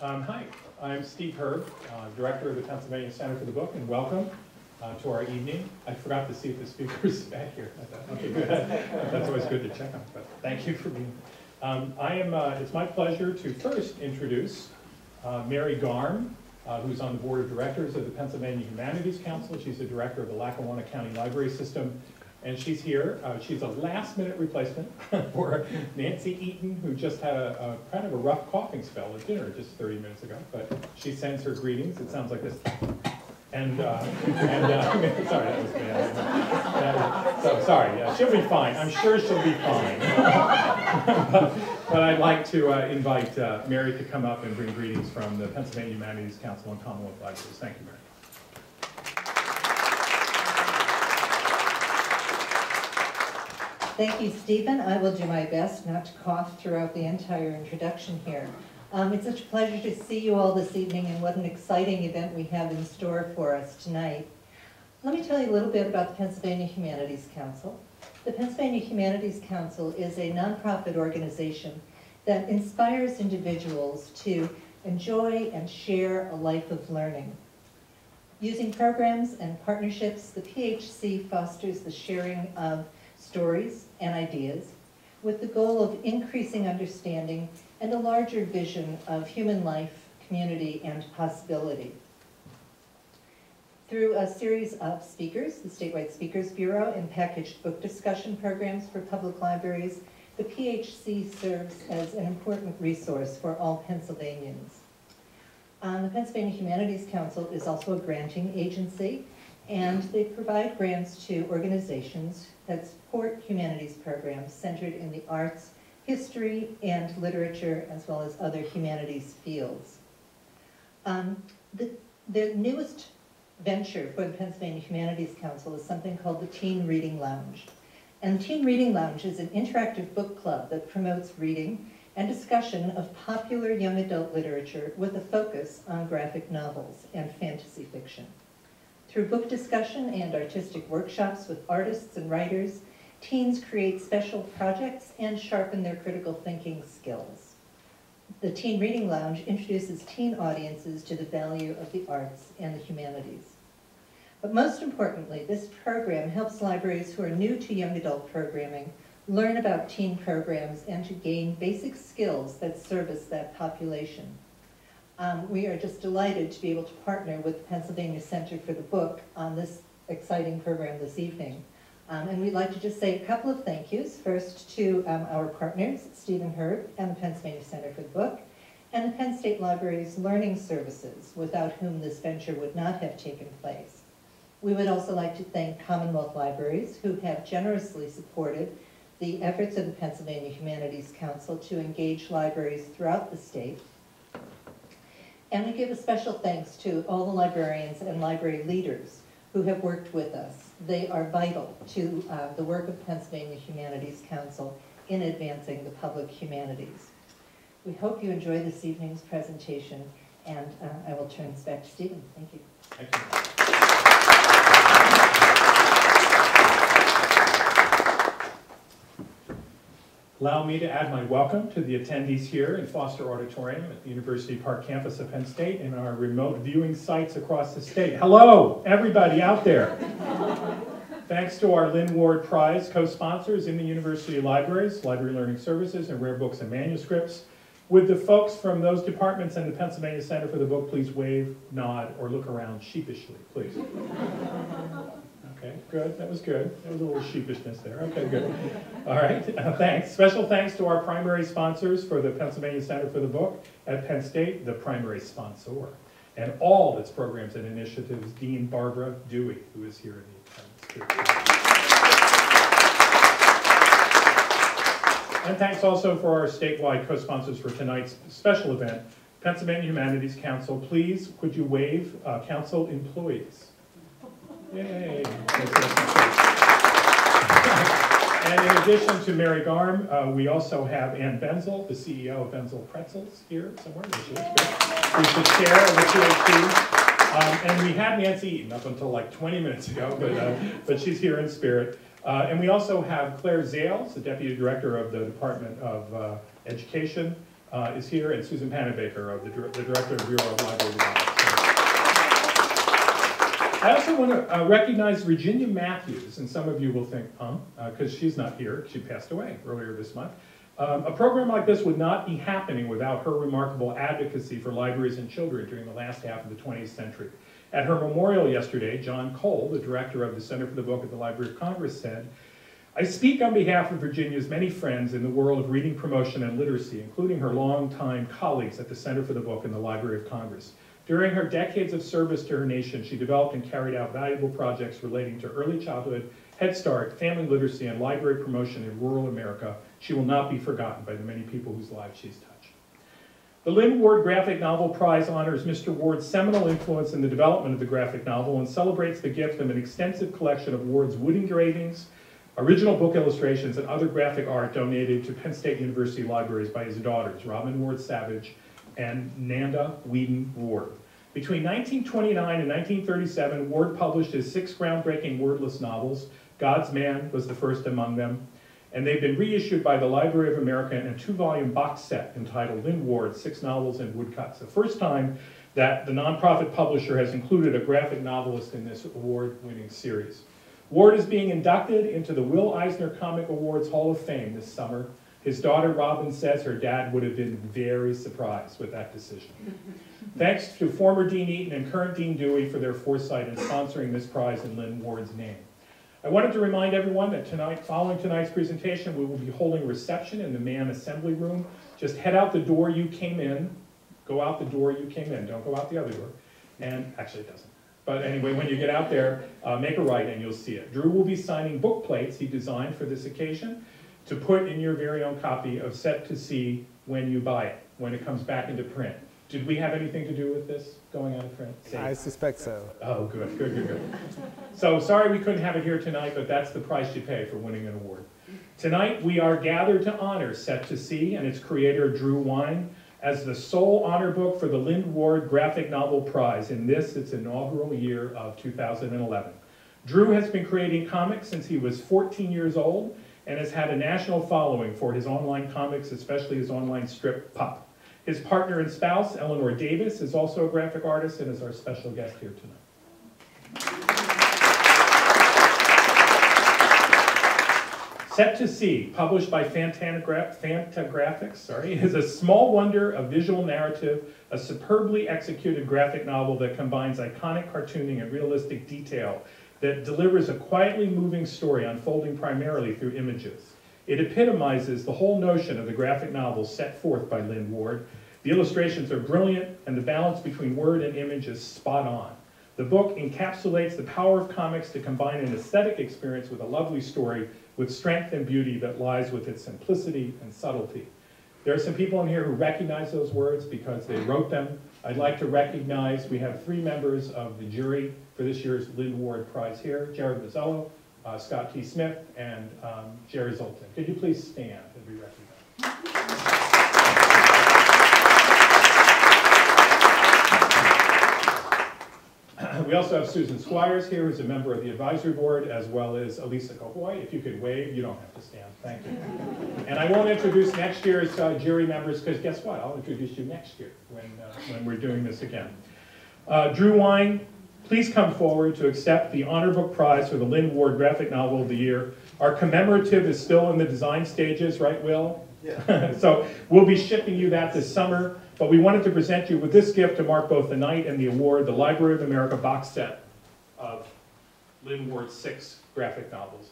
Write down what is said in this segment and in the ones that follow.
Hi, I'm Steve Herb, Director of the Pennsylvania Center for the Book, and welcome to our evening. I forgot to see if the speaker's back here. Okay, good. That's always good to check on, but thank you for being here. It's my pleasure to first introduce Mary Garm, who's on the Board of Directors of the Pennsylvania Humanities Council. She's the Director of the Lackawanna County Library System. And she's here. She's a last-minute replacement for Nancy Eaton, who just had a kind of a rough coughing spell at dinner just 30 minutes ago. But she sends her greetings. It sounds like this. And sorry, that was bad. So sorry. Yeah, she'll be fine. I'm sure she'll be fine. but I'd like to invite Mary to come up and bring greetings from the Pennsylvania Humanities Council and Commonwealth Libraries. Thank you, Mary. Thank you, Stephen. I will do my best not to cough throughout the entire introduction here. It's such a pleasure to see you all this evening, and what an exciting event we have in store for us tonight. Let me tell you a little bit about the Pennsylvania Humanities Council. The Pennsylvania Humanities Council is a nonprofit organization that inspires individuals to enjoy and share a life of learning. Using programs and partnerships, the PHC fosters the sharing of stories and ideas with the goal of increasing understanding and a larger vision of human life, community, and possibility. Through a series of speakers, the Statewide Speakers Bureau, and packaged book discussion programs for public libraries, the PHC serves as an important resource for all Pennsylvanians. The Pennsylvania Humanities Council is also a granting agency, and they provide grants to organizations that support humanities programs centered in the arts, history, and literature, as well as other humanities fields. The newest venture for the Pennsylvania Humanities Council is something called the Teen Reading Lounge. And the Teen Reading Lounge is an interactive book club that promotes reading and discussion of popular young adult literature with a focus on graphic novels and fantasy fiction. Through book discussion and artistic workshops with artists and writers, teens create special projects and sharpen their critical thinking skills. The Teen Reading Lounge introduces teen audiences to the value of the arts and the humanities. But most importantly, this program helps libraries who are new to young adult programming learn about teen programs and to gain basic skills that service that population. We are just delighted to be able to partner with the Pennsylvania Center for the Book on this exciting program this evening. And we'd like to just say a couple of thank yous. First to our partners, Stephen Herb and the Pennsylvania Center for the Book, and the Penn State Library's Learning Services, without whom this venture would not have taken place. We would also like to thank Commonwealth Libraries, who have generously supported the efforts of the Pennsylvania Humanities Council to engage libraries throughout the state. And we give a special thanks to all the librarians and library leaders who have worked with us. They are vital to the work of the Pennsylvania Humanities Council in advancing the public humanities. We hope you enjoy this evening's presentation, and I will turn this back to Stephen. Thank you. Thank you. Allow me to add my welcome to the attendees here in Foster Auditorium at the University Park campus of Penn State and our remote viewing sites across the state. Hello, everybody out there. Thanks to our Lynd Ward Prize co-sponsors in the University Libraries, Library Learning Services, and Rare Books and Manuscripts. Would the folks from those departments and the Pennsylvania Center for the Book please wave, nod, or look around sheepishly, please? Okay, good. That was good. There was a little sheepishness there. Okay, good. All right, thanks. Special thanks to our primary sponsors for the Pennsylvania Center for the Book at Penn State, the primary sponsor, and all its programs and initiatives, Dean Barbara Dewey, who is here in the attendance. And thanks also for our statewide co-sponsors for tonight's special event, Pennsylvania Humanities Council. Please, could you wave council employees? Yay. And in addition to Mary Garm, we also have Ann Benzel, the CEO of Benzel Pretzels, here somewhere. There she is. Who's the chair of the PhD. And we had Nancy Eaton up until like 20 minutes ago, but she's here in spirit. And we also have Claire Zales, the Deputy Director of the Department of Education, is here, and Susan Panabaker, of the Director of the Bureau of Library Development. I also want to recognize Virginia Matthews, and some of you will think, because she's not here. She passed away earlier this month. A program like this would not be happening without her remarkable advocacy for libraries and children during the last half of the 20th century. At her memorial yesterday, John Cole, the director of the Center for the Book at the Library of Congress, said, "I speak on behalf of Virginia's many friends in the world of reading promotion and literacy, including her longtime colleagues at the Center for the Book and the Library of Congress. During her decades of service to her nation, she developed and carried out valuable projects relating to early childhood, Head Start, family literacy, and library promotion in rural America. She will not be forgotten by the many people whose lives she's touched." The Lynd Ward Graphic Novel Prize honors Mr. Ward's seminal influence in the development of the graphic novel and celebrates the gift of an extensive collection of Ward's wood engravings, original book illustrations, and other graphic art donated to Penn State University libraries by his daughters, Robin Ward Savage and Nanda Whedon Ward. Between 1929 and 1937, Ward published his 6 groundbreaking wordless novels. God's Man was the first among them, and they've been reissued by the Library of America in a 2-volume box set entitled Lynd Ward, 6 Novels and Woodcuts, the first time that the nonprofit publisher has included a graphic novelist in this award-winning series. Ward is being inducted into the Will Eisner Comic Awards Hall of Fame this summer. His daughter Robin says her dad would have been very surprised with that decision. Thanks to former Dean Eaton and current Dean Dewey for their foresight in sponsoring this prize in Lynd Ward's name. I wanted to remind everyone that tonight, following tonight's presentation, we will be holding a reception in the Mann Assembly Room. Just head out the door you came in. Go out the door you came in. Don't go out the other door. And actually it doesn't. But anyway, when you get out there, make a right and you'll see it. Drew will be signing book plates he designed for this occasion to put in your very own copy of Set to See when you buy it, when it comes back into print. Did we have anything to do with this going out of print? I suspect so. Oh, good, good, good, good. So sorry we couldn't have it here tonight, but that's the price you pay for winning an award. Tonight we are gathered to honor Set to See and its creator, Drew Weing, as the sole honor book for the Lynd Ward Graphic Novel Prize in its inaugural year of 2011. Drew has been creating comics since he was 14 years old and has had a national following for his online comics, especially his online strip, Pup. His partner and spouse, Eleanor Davis, is also a graphic artist and is our special guest here tonight. Set to See, published by Fantagraphics, is a small wonder of visual narrative, a superbly executed graphic novel that combines iconic cartooning and realistic detail that delivers a quietly moving story unfolding primarily through images. It epitomizes the whole notion of the graphic novel set forth by Lynd Ward. The illustrations are brilliant, and the balance between word and image is spot on. The book encapsulates the power of comics to combine an aesthetic experience with a lovely story with strength and beauty that lies with its simplicity and subtlety. There are some people in here who recognize those words because they wrote them. I'd like to recognize, we have 3 members of the jury for this year's Lynd Ward Prize here, Jared Mazzello, Scott T. Smith, and Jerry Zoltan. Could you please stand and be recognized? We also have Susan Squires here, who's a member of the advisory board, as well as Elisa Cahoy. If you could wave, you don't have to stand. Thank you. And I won't introduce next year's jury members, because guess what? I'll introduce you next year when we're doing this again. Drew Weing, please come forward to accept the Honor Book Prize for the Lynd Ward Graphic Novel of the Year. Our commemorative is still in the design stages, right, Will? Yeah. So we'll be shipping you that this summer, but we wanted to present you with this gift to mark both the night and the award, the Library of America box set of Lynd Ward's 6 graphic novels.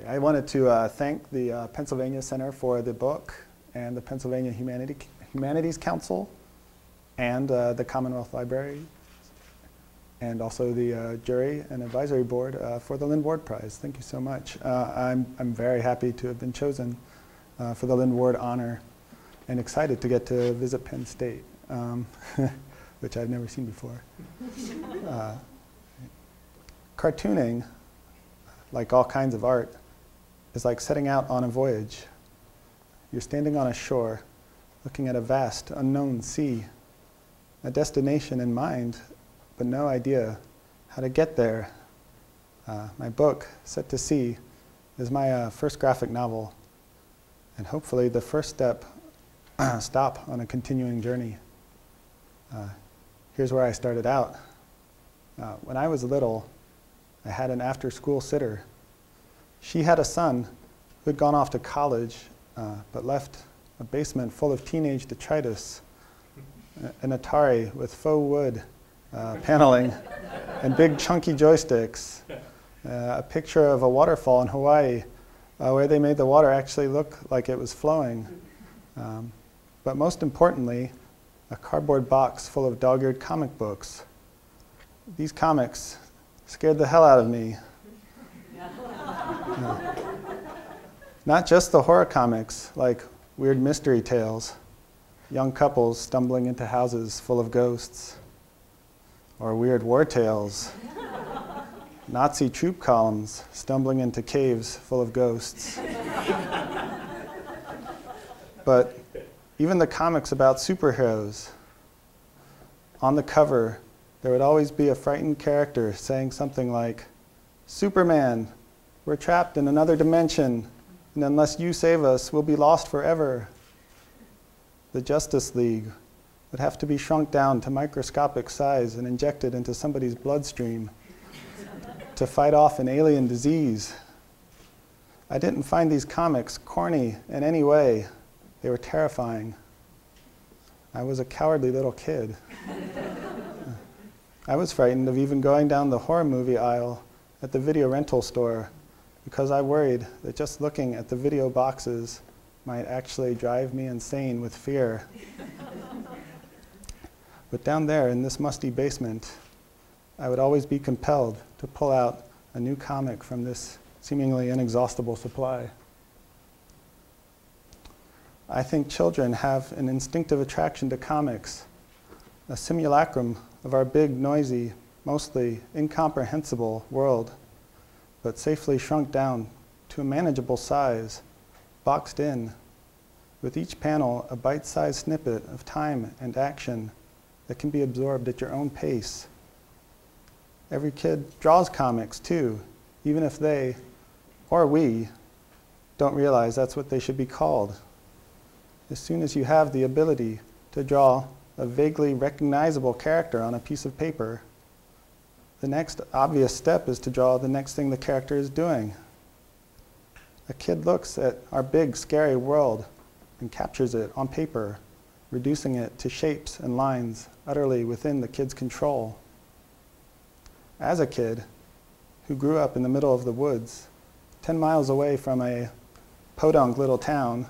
I wanted to thank the Pennsylvania Center for the book and the Pennsylvania Humanities Council and the Commonwealth Library and also the jury and advisory board for the Lynd Ward Prize. Thank you so much. I'm very happy to have been chosen for the Lynd Ward honor and excited to get to visit Penn State, which I've never seen before. Cartooning, like all kinds of art, is like setting out on a voyage. You're standing on a shore, looking at a vast, unknown sea, a destination in mind, but no idea how to get there. My book, Set to Sea, is my first graphic novel, and hopefully the first stop on a continuing journey. Here's where I started out. When I was little, I had an after-school sitter. She had a son who had gone off to college, but left a basement full of teenage detritus, an Atari with faux wood paneling and big chunky joysticks, a picture of a waterfall in Hawaii where they made the water actually look like it was flowing. But most importantly, a cardboard box full of dog-eared comic books. These comics scared the hell out of me. Not just the horror comics, like weird mystery tales, young couples stumbling into houses full of ghosts, or weird war tales, Nazi troop columns stumbling into caves full of ghosts. But even the comics about superheroes, on the cover, there would always be a frightened character saying something like, "Superman, we're trapped in another dimension, and unless you save us, we'll be lost forever." The Justice League would have to be shrunk down to microscopic size and injected into somebody's bloodstream to fight off an alien disease. I didn't find these comics corny in any way. They were terrifying. I was a cowardly little kid. I was frightened of even going down the horror movie aisle at the video rental store because I worried that just looking at the video boxes might actually drive me insane with fear. But down there in this musty basement, I would always be compelled to pull out a new comic from this seemingly inexhaustible supply. I think children have an instinctive attraction to comics, a simulacrum of our big, noisy, mostly incomprehensible world, but safely shrunk down to a manageable size, boxed in, with each panel a bite-sized snippet of time and action that can be absorbed at your own pace. Every kid draws comics too, even if they, or we, don't realize that's what they should be called. As soon as you have the ability to draw a vaguely recognizable character on a piece of paper, the next obvious step is to draw the next thing the character is doing. A kid looks at our big, scary world and captures it on paper, reducing it to shapes and lines utterly within the kid's control. As a kid who grew up in the middle of the woods, 10 miles away from a podunk little town,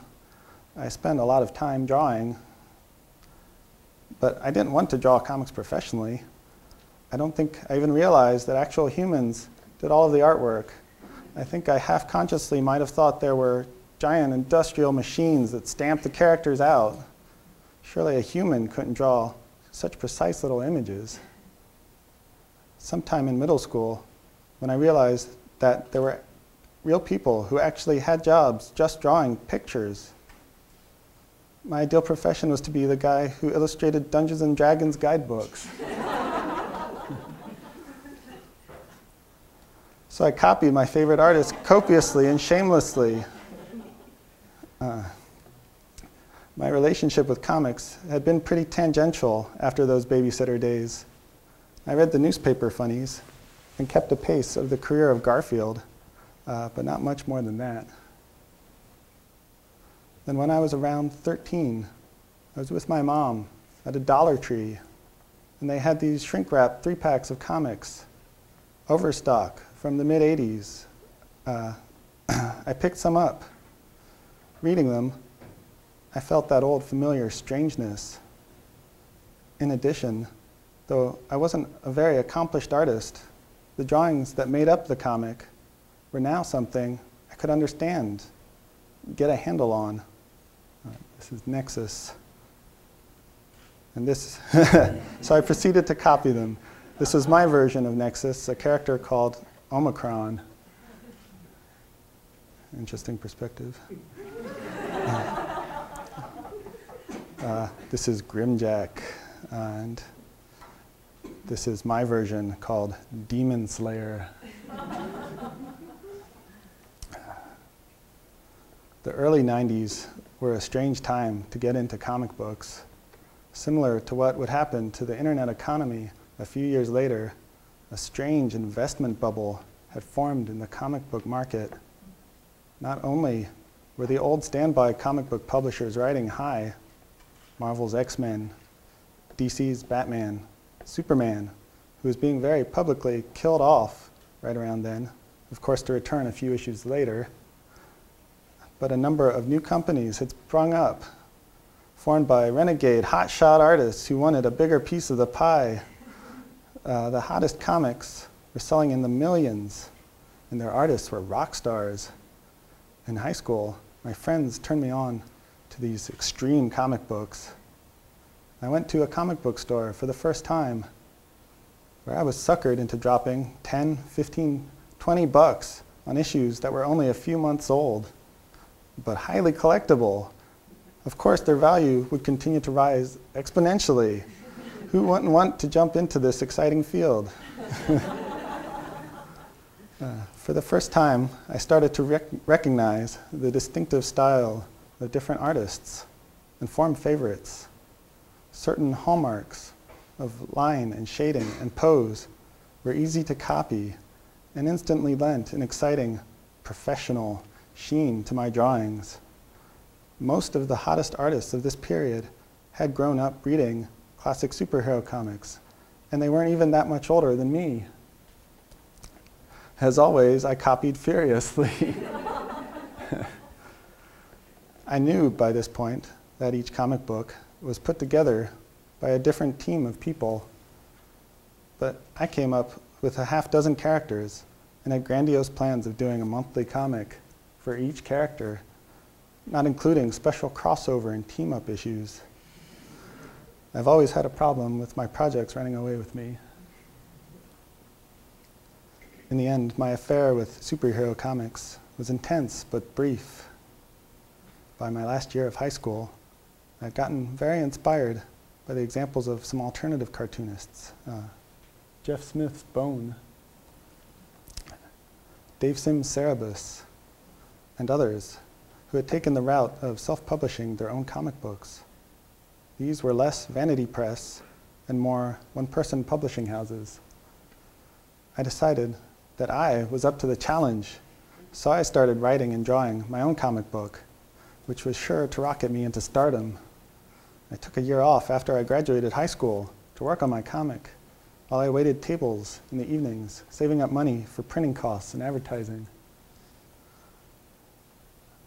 I spent a lot of time drawing, but I didn't want to draw comics professionally. I don't think I even realized that actual humans did all of the artwork. I think I half-consciously might have thought there were giant industrial machines that stamped the characters out. Surely a human couldn't draw such precise little images. Sometime in middle school, when I realized that there were real people who actually had jobs just drawing pictures, my ideal profession was to be the guy who illustrated Dungeons and Dragons guidebooks. So I copied my favorite artists copiously and shamelessly. My relationship with comics had been pretty tangential after those babysitter days. I read the newspaper funnies and kept a pace of the career of Garfield, but not much more than that. Then when I was around 13, I was with my mom at a Dollar Tree, and they had these shrink-wrap 3-packs of comics, Overstock from the mid-'80s. I picked some up. Reading them, I felt that old familiar strangeness. In addition, though I wasn't a very accomplished artist, the drawings that made up the comic were now something I could understand, get a handle on. This is Nexus. And this, so I proceeded to copy them. This was my version of Nexus, a character called Omicron. Interesting perspective. This is Grimjack, and this is my version called Demon Slayer. The early 90s were a strange time to get into comic books. Similar to what would happen to the internet economy a few years later, a strange investment bubble had formed in the comic book market. Not only were the old standby comic book publishers riding high, Marvel's X-Men, DC's Batman, Superman, who was being very publicly killed off right around then, of course to return a few issues later, but a number of new companies had sprung up, formed by renegade hotshot artists who wanted a bigger piece of the pie. The hottest comics were selling in the millions, and their artists were rock stars. In high school, my friends turned me on to these extreme comic books. I went to a comic book store for the first time, where I was suckered into dropping 10, 15, 20 bucks on issues that were only a few months old, but highly collectible. Of course, their value would continue to rise exponentially. Who wouldn't want to jump into this exciting field? For the first time, I started to recognize the distinctive style of different artists and form favorites. Certain hallmarks of line and shading and pose were easy to copy and instantly lent an exciting, professional sheen to my drawings. Most of the hottest artists of this period had grown up reading classic superhero comics, and they weren't even that much older than me. As always, I copied furiously. I knew by this point that each comic book was put together by a different team of people, but I came up with a half dozen characters and had grandiose plans of doing a monthly comic for each character, not including special crossover and team-up issues. I've always had a problem with my projects running away with me. In the end, my affair with superhero comics was intense but brief. By my last year of high school, I'd gotten very inspired by the examples of some alternative cartoonists. Jeff Smith's Bone, Dave Sim's Cerebus, and others who had taken the route of self-publishing their own comic books. These were less vanity press and more one-person publishing houses. I decided that I was up to the challenge, so I started writing and drawing my own comic book, which was sure to rocket me into stardom. I took a year off after I graduated high school to work on my comic, while I waited tables in the evenings, saving up money for printing costs and advertising.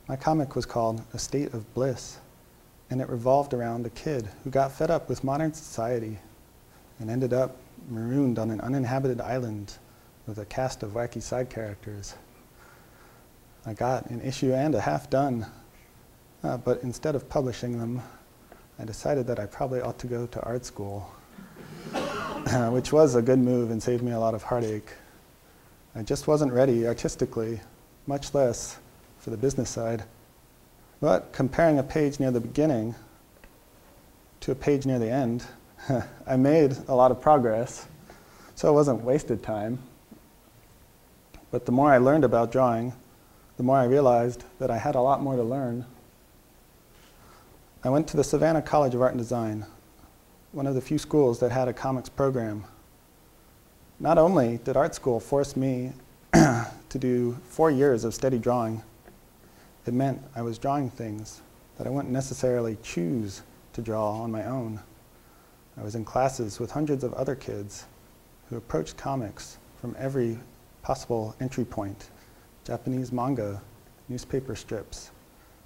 My comic was called A State of Bliss, and it revolved around a kid who got fed up with modern society and ended up marooned on an uninhabited island with a cast of wacky side characters. I got an issue and a half done, but instead of publishing them, I decided that I probably ought to go to art school, which was a good move and saved me a lot of heartache. I just wasn't ready artistically, much less for the business side. But comparing a page near the beginning to a page near the end, I made a lot of progress, so it wasn't wasted time. But the more I learned about drawing, the more I realized that I had a lot more to learn. I went to the Savannah College of Art and Design, one of the few schools that had a comics program. Not only did art school force me to do 4 years of steady drawing, it meant I was drawing things that I wouldn't necessarily choose to draw on my own. I was in classes with hundreds of other kids who approached comics from every possible entry point: Japanese manga, newspaper strips,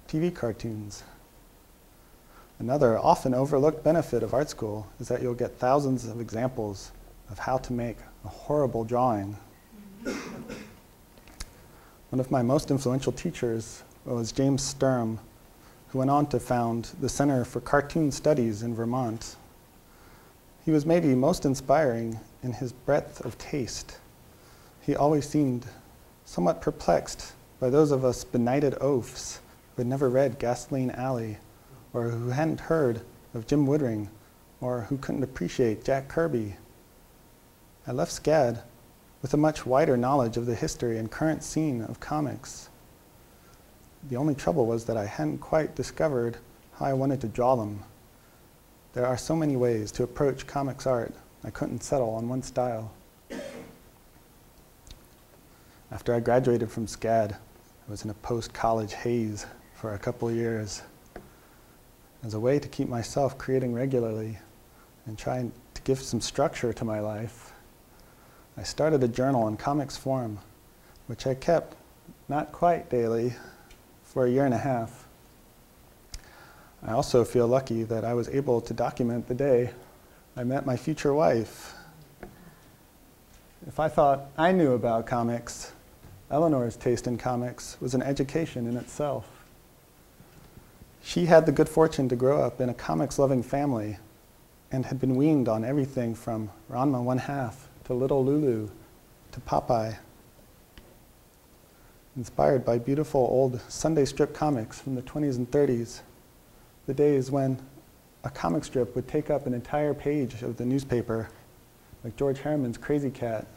TV cartoons. Another often overlooked benefit of art school is that you'll get thousands of examples of how to make a horrible drawing. One of my most influential teachers was James Sturm, who went on to found the Center for Cartoon Studies in Vermont. He was maybe most inspiring in his breadth of taste. He always seemed somewhat perplexed by those of us benighted oafs who had never read Gasoline Alley or who hadn't heard of Jim Woodring, or who couldn't appreciate Jack Kirby? I left SCAD with a much wider knowledge of the history and current scene of comics. The only trouble was that I hadn't quite discovered how I wanted to draw them. There are so many ways to approach comics art, I couldn't settle on one style. After I graduated from SCAD, I was in a post-college haze for a couple of years. As a way to keep myself creating regularly and trying to give some structure to my life, I started a journal in comics form, which I kept not quite daily for a year and a half. I also feel lucky that I was able to document the day I met my future wife. If I thought I knew about comics, Eleanor's taste in comics was an education in itself. She had the good fortune to grow up in a comics-loving family and had been weaned on everything from Ranma 1/2 to Little Lulu to Popeye. Inspired by beautiful old Sunday strip comics from the 20s and 30s, the days when a comic strip would take up an entire page of the newspaper, like George Harriman's Crazy Cat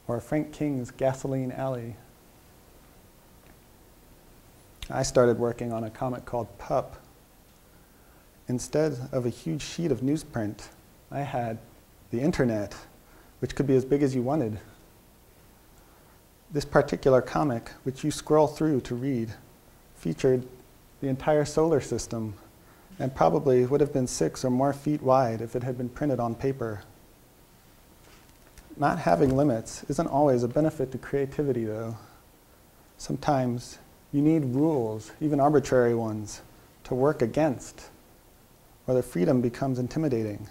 or Frank King's Gasoline Alley. I started working on a comic called Pup. Instead of a huge sheet of newsprint, I had the internet, which could be as big as you wanted. This particular comic, which you scroll through to read, featured the entire solar system and probably would have been 6 or more feet wide if it had been printed on paper. Not having limits isn't always a benefit to creativity, though. Sometimes you need rules, even arbitrary ones, to work against, or the freedom becomes intimidating.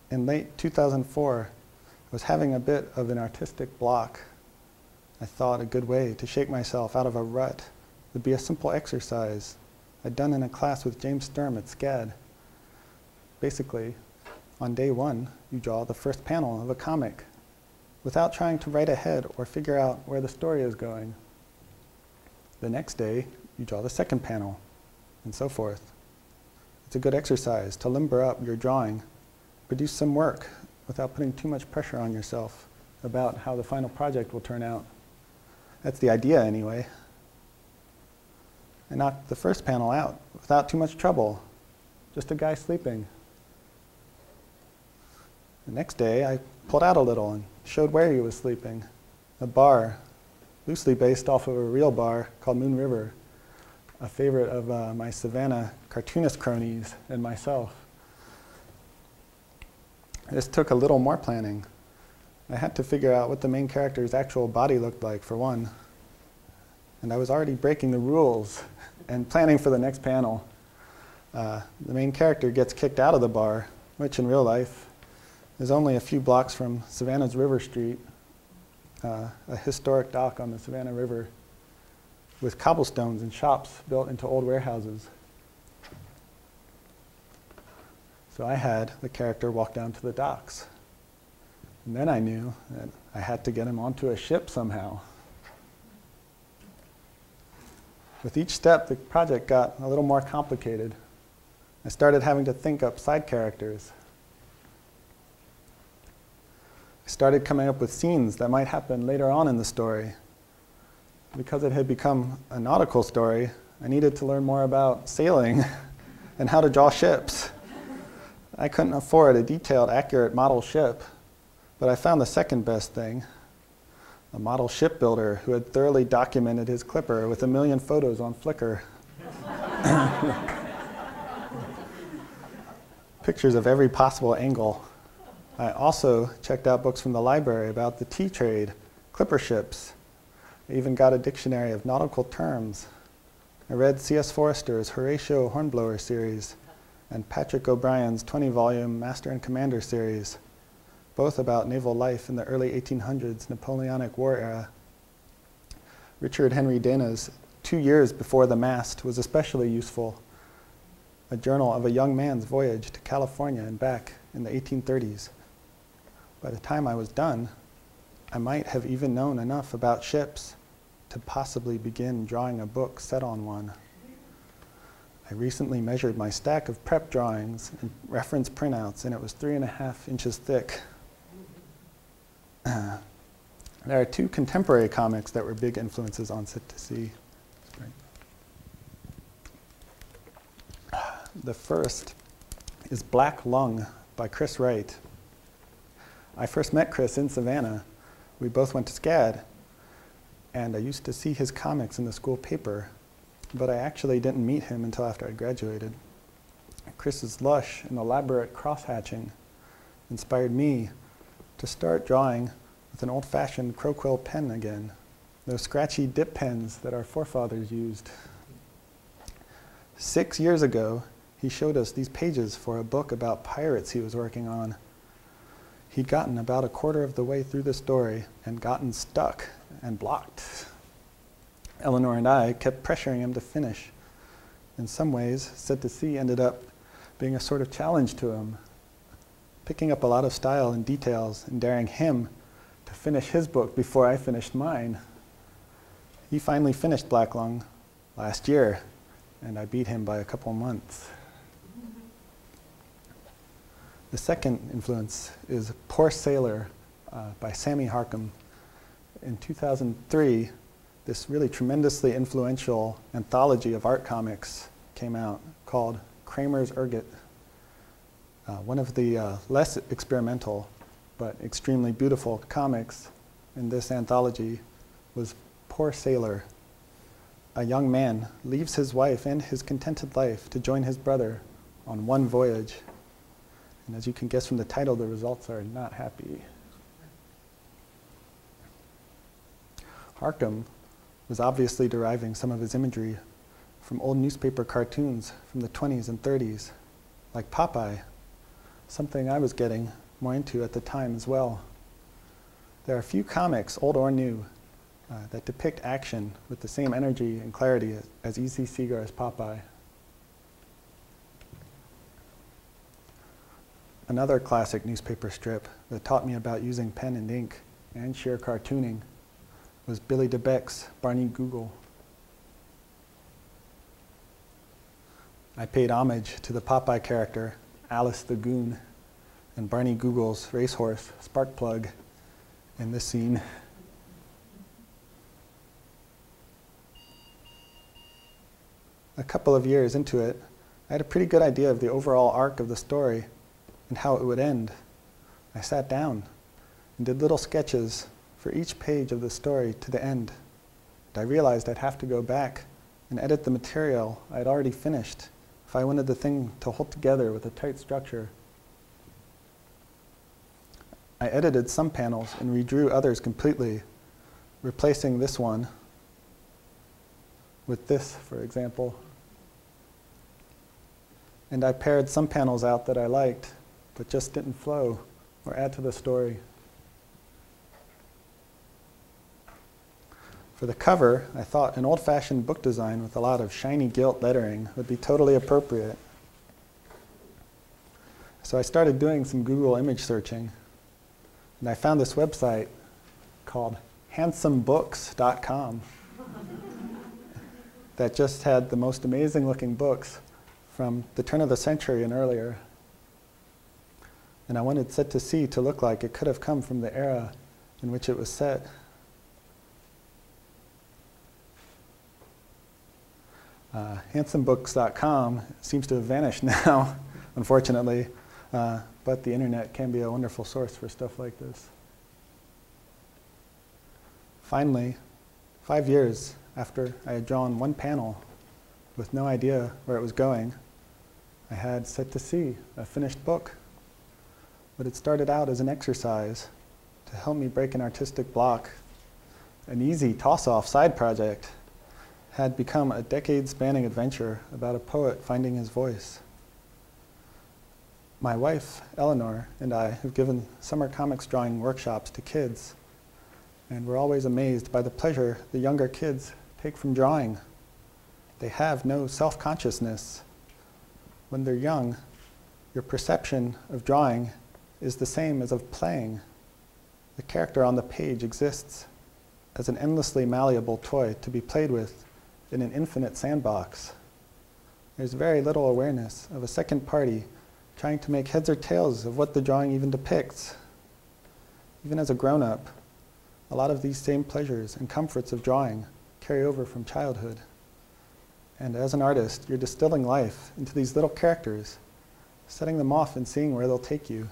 In late 2004, I was having a bit of an artistic block. I thought a good way to shake myself out of a rut would be a simple exercise I'd done in a class with James Sturm at SCAD. Basically, on day 1, you draw the first panel of a comic without trying to write ahead or figure out where the story is going. The next day, you draw the second panel, and so forth. It's a good exercise to limber up your drawing, produce some work without putting too much pressure on yourself about how the final project will turn out. That's the idea, anyway. I knocked the first panel out without too much trouble, just a guy sleeping. The next day, I pulled out a little and showed where he was sleeping. A bar, loosely based off of a real bar called Moon River, a favorite of my Savannah cartoonist cronies and myself. This took a little more planning. I had to figure out what the main character's actual body looked like, for one. And I was already breaking the rules and planning for the next panel. The main character gets kicked out of the bar, which in real life is only a few blocks from Savannah's River Street, a historic dock on the Savannah River with cobblestones and shops built into old warehouses. So I had the character walk down to the docks. And then I knew that I had to get him onto a ship somehow. With each step, the project got a little more complicated. I started having to think up side characters. I started coming up with scenes that might happen later on in the story. Because it had become a nautical story, I needed to learn more about sailing and how to draw ships. I couldn't afford a detailed, accurate model ship, but I found the second best thing, a model shipbuilder who had thoroughly documented his clipper with 1 million photos on Flickr. Pictures of every possible angle. I also checked out books from the library about the tea trade, clipper ships. I even got a dictionary of nautical terms. I read C.S. Forester's Horatio Hornblower series and Patrick O'Brien's 20-volume Master and Commander series, both about naval life in the early 1800s Napoleonic War era. Richard Henry Dana's 2 Years Before the Mast was especially useful, a journal of a young man's voyage to California and back in the 1830s. By the time I was done, I might have even known enough about ships to possibly begin drawing a book set on one. I I recently measured my stack of prep drawings and reference printouts, and it was 3.5 inches thick. There are 2 contemporary comics that were big influences on Sit to See. The first is Black Lung by Chris Wright. I first met Chris in Savannah. We both went to SCAD, and I used to see his comics in the school paper, but I actually didn't meet him until after I graduated. Chris's lush and elaborate cross-hatching inspired me to start drawing with an old-fashioned crow-quill pen again, those scratchy dip pens that our forefathers used. 6 years ago, he showed us these pages for a book about pirates he was working on. He'd gotten about a quarter of the way through the story and gotten stuck and blocked. Eleanor and I kept pressuring him to finish. In some ways, Sit to See ended up being a sort of challenge to him, picking up a lot of style and details and daring him to finish his book before I finished mine. He finally finished Black Lung last year, and I beat him by a couple months. The second influence is Poor Sailor by Sammy Harcum. In 2003, this really tremendously influential anthology of art comics came out called Kramer's Ergot. One of the less experimental but extremely beautiful comics in this anthology was Poor Sailor. A young man leaves his wife and his contented life to join his brother on one voyage. And as you can guess from the title, the results are not happy. Harcum was obviously deriving some of his imagery from old newspaper cartoons from the 20s and 30s, like Popeye, something I was getting more into at the time as well. There are few comics, old or new, that depict action with the same energy and clarity as E.C. Segar's Popeye. Another classic newspaper strip that taught me about using pen and ink and sheer cartooning was Billy DeBeck's Barney Google. I paid homage to the Popeye character, Alice the Goon, and Barney Google's racehorse, Sparkplug, in this scene. A couple of years into it, I had a pretty good idea of the overall arc of the story and how it would end. I sat down and did little sketches for each page of the story to the end. And I realized I'd have to go back and edit the material I'd already finished if I wanted the thing to hold together with a tight structure. I edited some panels and redrew others completely, replacing this one with this, for example. And I paired some panels out that I liked, but just didn't flow or add to the story. For the cover, I thought an old-fashioned book design with a lot of shiny gilt lettering would be totally appropriate. So I started doing some Google image searching, and I found this website called handsomebooks.com that just had the most amazing looking books from the turn of the century and earlier. And I wanted Sit to See to look like it could have come from the era in which it was set. Handsomebooks.com seems to have vanished now, unfortunately, but the internet can be a wonderful source for stuff like this. Finally, 5 years after I had drawn one panel with no idea where it was going, I had Sit to See, a finished book. But it started out as an exercise to help me break an artistic block. An easy toss-off side project had become a decade-spanning adventure about a poet finding his voice. My wife, Eleanor, and I have given summer comics drawing workshops to kids, and we're always amazed by the pleasure the younger kids take from drawing. They have no self-consciousness. When they're young, your perception of drawing is the same as of playing. The character on the page exists as an endlessly malleable toy to be played with in an infinite sandbox. There's very little awareness of a second party trying to make heads or tails of what the drawing even depicts. Even as a grown-up, a lot of these same pleasures and comforts of drawing carry over from childhood. And as an artist, you're distilling life into these little characters, setting them off and seeing where they'll take you,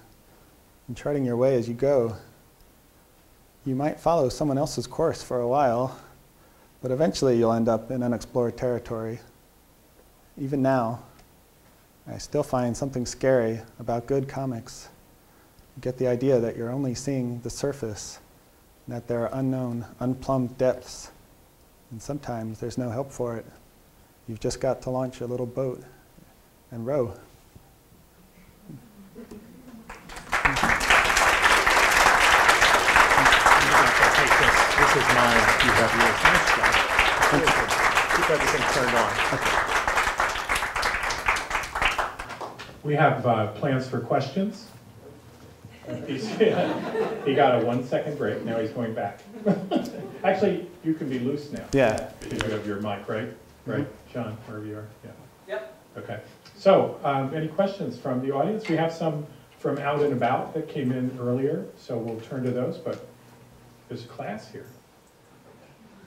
and charting your way as you go. You might follow someone else's course for a while, but eventually you'll end up in unexplored territory. Even now, I still find something scary about good comics. You get the idea that you're only seeing the surface, and that there are unknown, unplumbed depths, and sometimes there's no help for it. You've just got to launch a little boat and row. This is mine. You have yours. Keep everything turned on. We have plans for questions. He got a 1-second break. Now he's going back. Actually, you can be loose now. Yeah. Because you have your mic, right? Right, Sean, wherever you are. Yeah. Yep. Okay. So, any questions from the audience? We have some from out and about that came in earlier, so we'll turn to those. But there's a class here.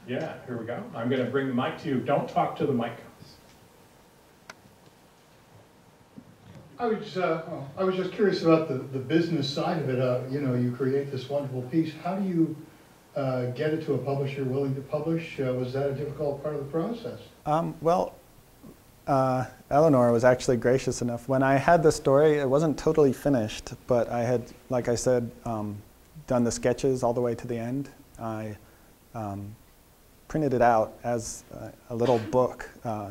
Yeah, here we go. I'm going to bring the mic to you. Don't talk to the mic. I was just curious about the business side of it. You know, you create this wonderful piece. How do you get it to a publisher willing to publish? Was that a difficult part of the process? Eleanor was actually gracious enough. When I had the story, it wasn't totally finished, but I had, like I said, done the sketches all the way to the end. I printed it out as a little book,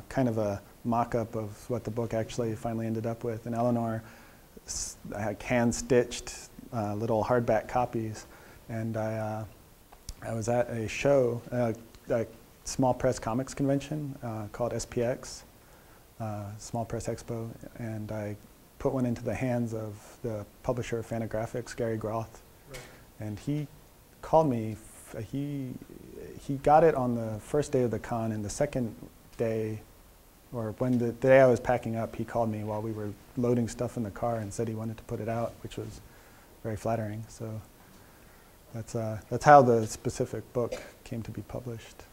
kind of a mock-up of what the book actually finally ended up with. And Eleanor hand-stitched little hardback copies. And I was at a show, a small press comics convention called SPX, Small Press Expo, and I put one into the hands of the publisher of Fantagraphics, Gary Groth. Right. And he called me. He got it on the first day of the con, and the second day, or when the day I was packing up, he called me while we were loading stuff in the car and said he wanted to put it out, which was very flattering. So that's how the specific book came to be published.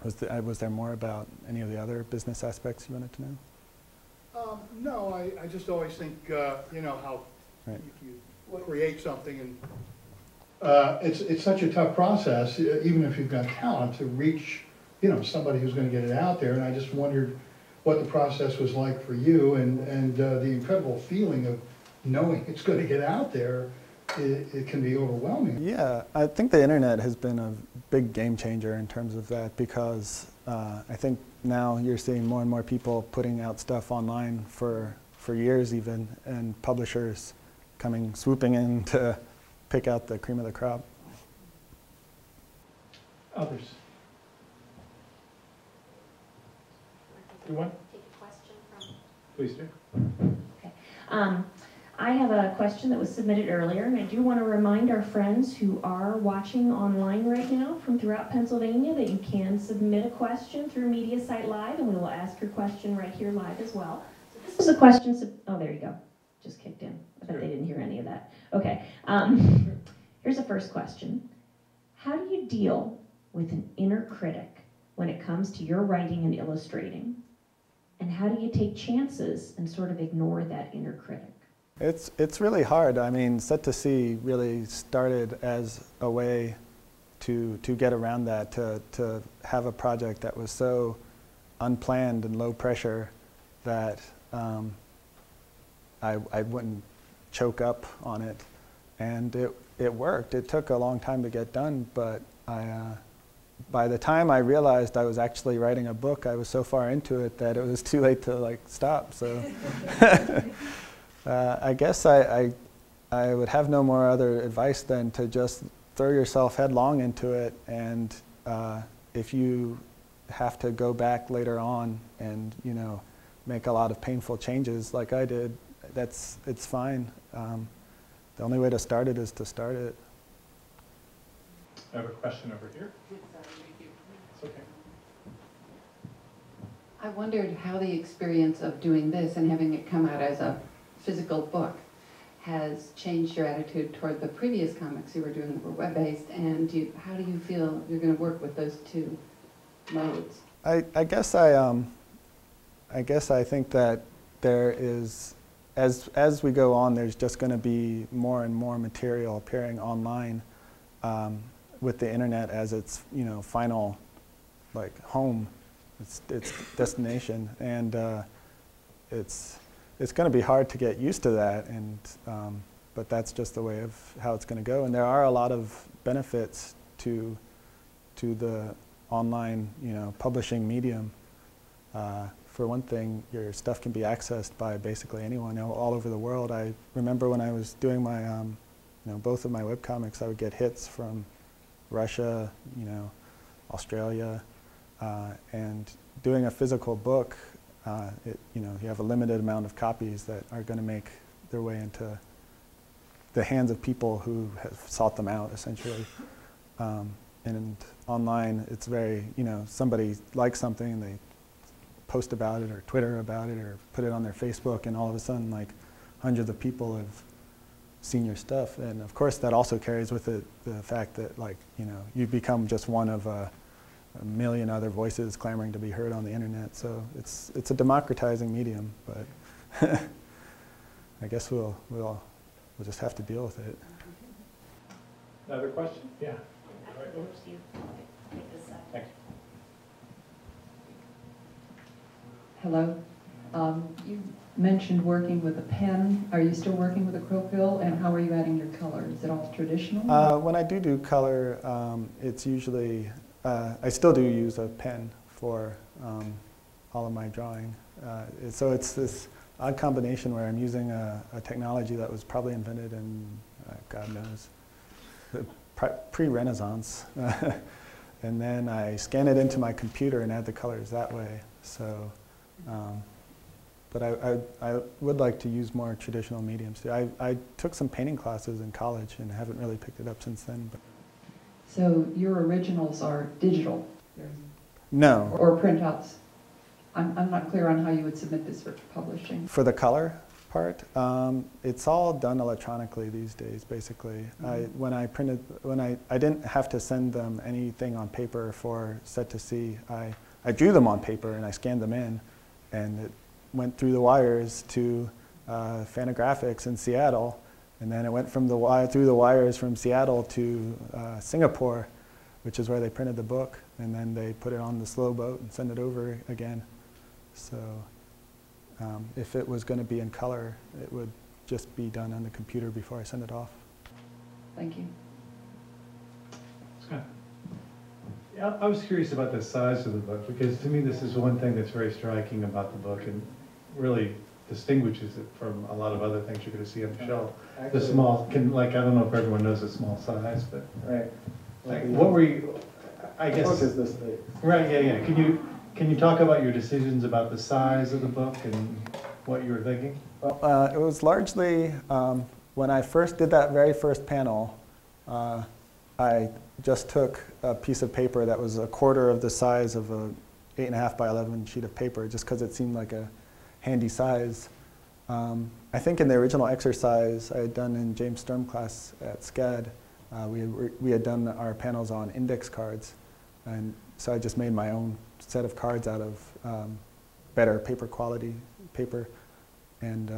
Was there more about any of the other business aspects you wanted to know? No, I just always think, you know, how right. you create something, and it's such a tough process, even if you've got talent, to reach, you know, somebody who's going to get it out there. And I just wondered what the process was like for you, and the incredible feeling of knowing it's going to get out there. It can be overwhelming. Yeah, I think the internet has been a big game changer in terms of that, because I think now you're seeing more and more people putting out stuff online for years even, and publishers swooping in to pick out the cream of the crop. Others? You want? Take a question from. Please do. Okay. I have a question that was submitted earlier, and I do want to remind our friends who are watching online right now from throughout Pennsylvania that you can submit a question through MediaSite Live, and we will ask your question right here live as well. So this is a question, oh, there you go. Just kicked in. I bet they didn't hear any of that. Okay. Here's the first question. How do you deal with an inner critic when it comes to your writing and illustrating? And how do you take chances and sort of ignore that inner critic? It's really hard. I mean, Set to Sea really started as a way to get around that, to have a project that was so unplanned and low pressure that I wouldn't choke up on it. And it worked. It took a long time to get done, but by the time I realized I was actually writing a book, I was so far into it that it was too late to stop. So. I guess I would have no more other advice than to just throw yourself headlong into it, and if you have to go back later on and make a lot of painful changes like I did, it's fine. The only way to start it is to start it. I have a question over here. It's okay. I wondered how the experience of doing this and having it come out as a physical book has changed your attitude toward the previous comics you were doing that were web-based, and how do you feel you're going to work with those two modes? I guess I think that there is, as we go on, there's just going to be more and more material appearing online with the internet as its final home, its destination, and it's going to be hard to get used to that, and but that's just the way of how it's going to go. And there are a lot of benefits to the online publishing medium. For one thing, your stuff can be accessed by basically anyone all over the world. I remember when I was doing my both of my webcomics, I would get hits from Russia, Australia, and doing a physical book, you have a limited amount of copies that are going to make their way into the hands of people who have sought them out, essentially. And online, it's very, somebody likes something and they post about it or Twitter about it or put it on their Facebook, and all of a sudden, hundreds of people have seen your stuff. And of course, that also carries with it the fact that, you become just one of a million other voices clamoring to be heard on the internet. So it's a democratizing medium, but I guess we'll just have to deal with it. Another question? Yeah. Right over. Thanks. Hello. You mentioned working with a pen. Are you still working with a Crocodile, and how are you adding your color? Is it all traditional? When I do color, it's usually, I still do use a pen for all of my drawing. So it's this odd combination where I'm using a technology that was probably invented in, God knows, pre-Renaissance. And then I scan it into my computer and add the colors that way. So, but I would like to use more traditional mediums too. I took some painting classes in college and haven't really picked it up since then. But. So your originals are digital? No. Or printouts? I'm not clear on how you would submit this for publishing. For the color part, it's all done electronically these days, basically. Mm-hmm. I didn't have to send them anything on paper for set to see. I drew them on paper and I scanned them in, and it went through the wires to Fantagraphics in Seattle, and then it went from through the wires from Seattle to Singapore, which is where they printed the book, and then they put it on the slow boat and send it over again. So if it was going to be in color, it would just be done on the computer before I send it off. Thank you. Scott. Yeah, I was curious about the size of the book, because to me this is one thing that's very striking about the book and really distinguishes it from a lot of other things you're going to see on the shelf. Actually, The small, I don't know if everyone knows the small size, but right. what were you, I The guess. book is this big. Right, yeah. Can you talk about your decisions about the size of the book and what you were thinking? Well, it was largely, when I first did that very first panel, I just took a piece of paper that was a quarter of the size of a 8.5 by 11 sheet of paper, just because it seemed like a handy size. I think in the original exercise I had done in James Sturm class at SCAD, we had done our panels on index cards, and so I just made my own set of cards out of better paper quality paper, and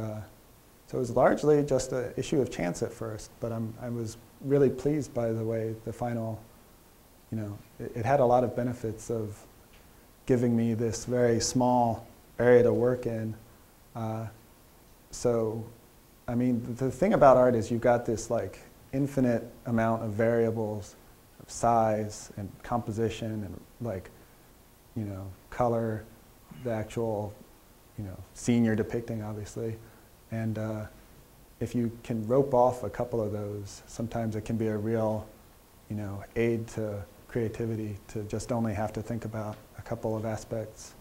so it was largely just an issue of chance at first, but I was really pleased by the way the final, it had a lot of benefits of giving me this very small area to work in. So, I mean, the thing about art is you've got this infinite amount of variables of size and composition and color, the actual, scene you're depicting, obviously. And if you can rope off a couple of those, sometimes it can be a real, aid to creativity to just only have to think about a couple of aspects,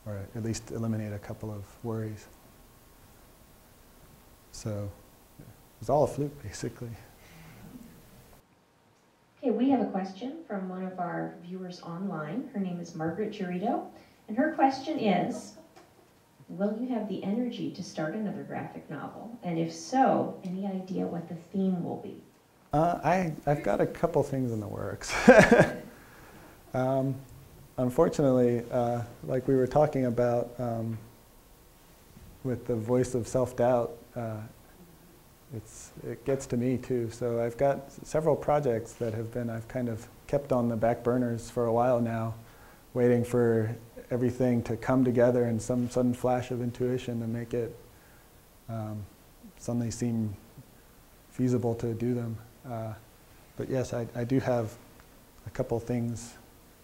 or at least eliminate a couple of worries. So it was all a fluke, basically. Okay, we have a question from one of our viewers online. Her name is Margaret Chirito, And her question is, will you have the energy to start another graphic novel? And if so, any idea what the theme will be? I've got a couple things in the works. Unfortunately, like we were talking about with the voice of self-doubt, it gets to me too. So I've got several projects that I've kind of kept on the back burners for a while now, waiting for everything to come together in some sudden flash of intuition to make it suddenly seem feasible to do them. But yes, I do have a couple things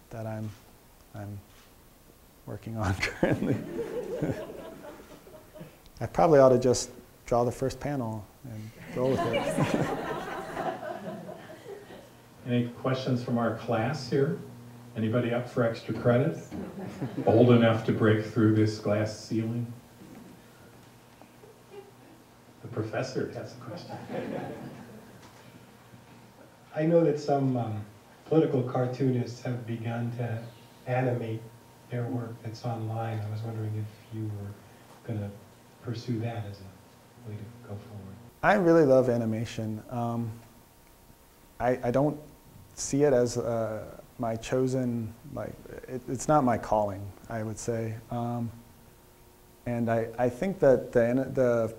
that I'm working on currently. I probably ought to just draw the first panel and go with it. Any questions from our class here? Anybody up for extra credit? Bold enough to break through this glass ceiling? The professor has a question. I know that some political cartoonists have begun to animate their work that's online. I was wondering if you were going to pursue that as a way to go forward. I really love animation. I don't see it as my chosen, it's not my calling, I would say. And I think that the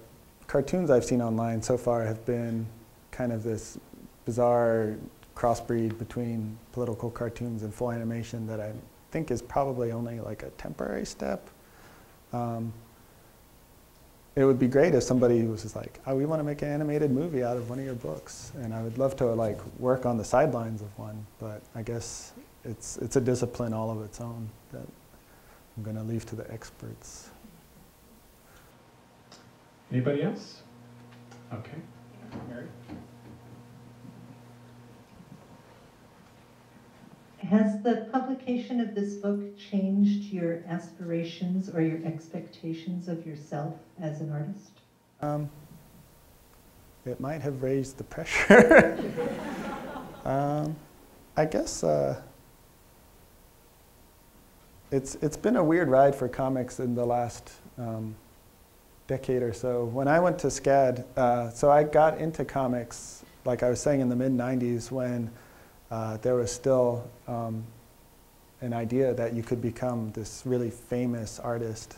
cartoons I've seen online so far have been kind of this bizarre crossbreed between political cartoons and full animation that I think is probably only like a temporary step. It would be great if somebody was just like, oh, we want to make an animated movie out of one of your books. And I would love to like work on the sidelines of one, but I guess it's a discipline all of its own that I'm going to leave to the experts. Anybody else? Okay. Mary? Has the publication of this book changed your aspirations or your expectations of yourself as an artist? It might have raised the pressure. I guess it's been a weird ride for comics in the last decade or so. When I went to SCAD, so I got into comics, like I was saying, in the mid-90s when there was still an idea that you could become this really famous artist.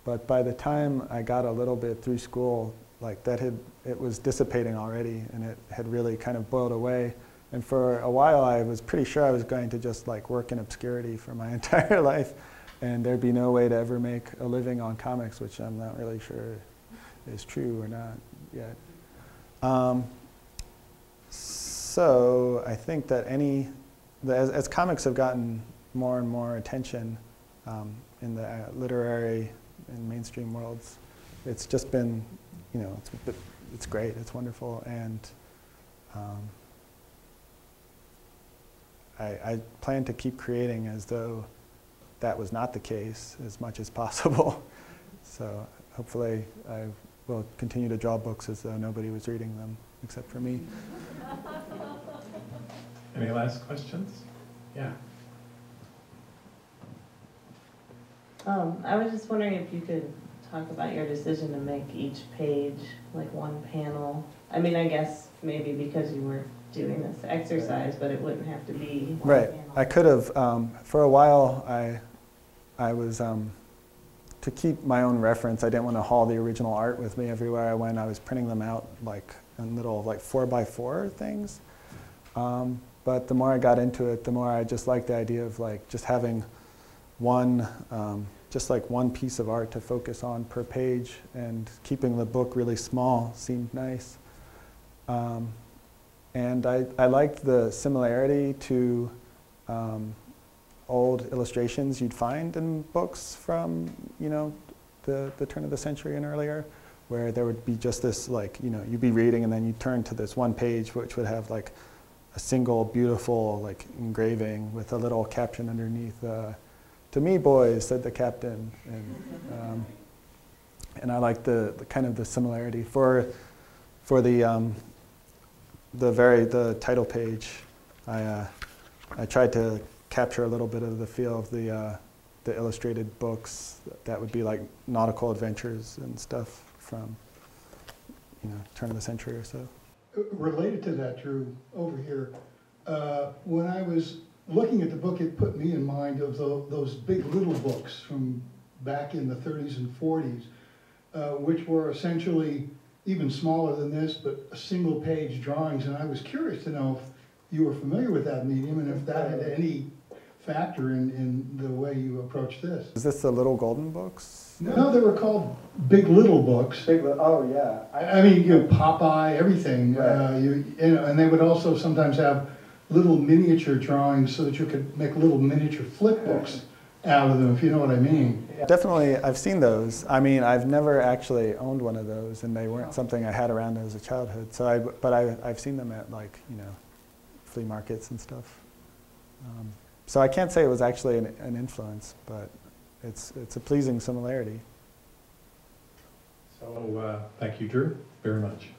But by the time I got a little bit through school, like it was dissipating already, and it had really kind of boiled away. And for a while, I was pretty sure I was going to just like work in obscurity for my entire life, and there'd be no way to ever make a living on comics, which I'm not really sure is true or not yet. So I think that as comics have gotten more and more attention in the literary and mainstream worlds, it's just been, it's great, it's wonderful, and I plan to keep creating as though that was not the case as much as possible. So hopefully I will continue to draw books as though nobody was reading them except for me. Any last questions? Yeah. I was just wondering if you could talk about your decision to make each page like one panel. I mean, I guess maybe because you were doing this exercise, but it wouldn't have to be one Right. panel. I could have, for a while, I was, to keep my own reference, I didn't want to haul the original art with me everywhere I went. I was printing them out like in little 4x4 things. But the more I got into it, the more I just liked the idea of like just having one, just like one piece of art to focus on per page, and keeping the book really small seemed nice. And I liked the similarity to old illustrations you'd find in books from, the turn of the century and earlier, where there would be just this you'd be reading and then you'd turn to this one page which would have like a single beautiful engraving with a little caption underneath. To me, boys, said the captain, and I like the kind of the similarity for the title page. I tried to capture a little bit of the feel of the illustrated books. That would be like nautical adventures and stuff from, you know, turn of the century or so. Related to that, Drew, over here, when I was looking at the book, it put me in mind of those big little books from back in the 30s and 40s, which were essentially even smaller than this, but single page drawings. And I was curious to know if you were familiar with that medium and if that had any factor in the way you approach this. Is this the Little Golden Books? No, they were called Big Little Books. Oh, yeah. I mean, you know, Popeye, everything. Right. You know, and they would also sometimes have little miniature drawings so that you could make little miniature flip books out of them, if you know what I mean. Definitely, I've seen those. I mean, I've never actually owned one of those, and they weren't something I had around as a childhood. So, I've seen them at, like, you know, flea markets and stuff. So I can't say it was actually an influence, but it's a pleasing similarity. So thank you, Drew, very much.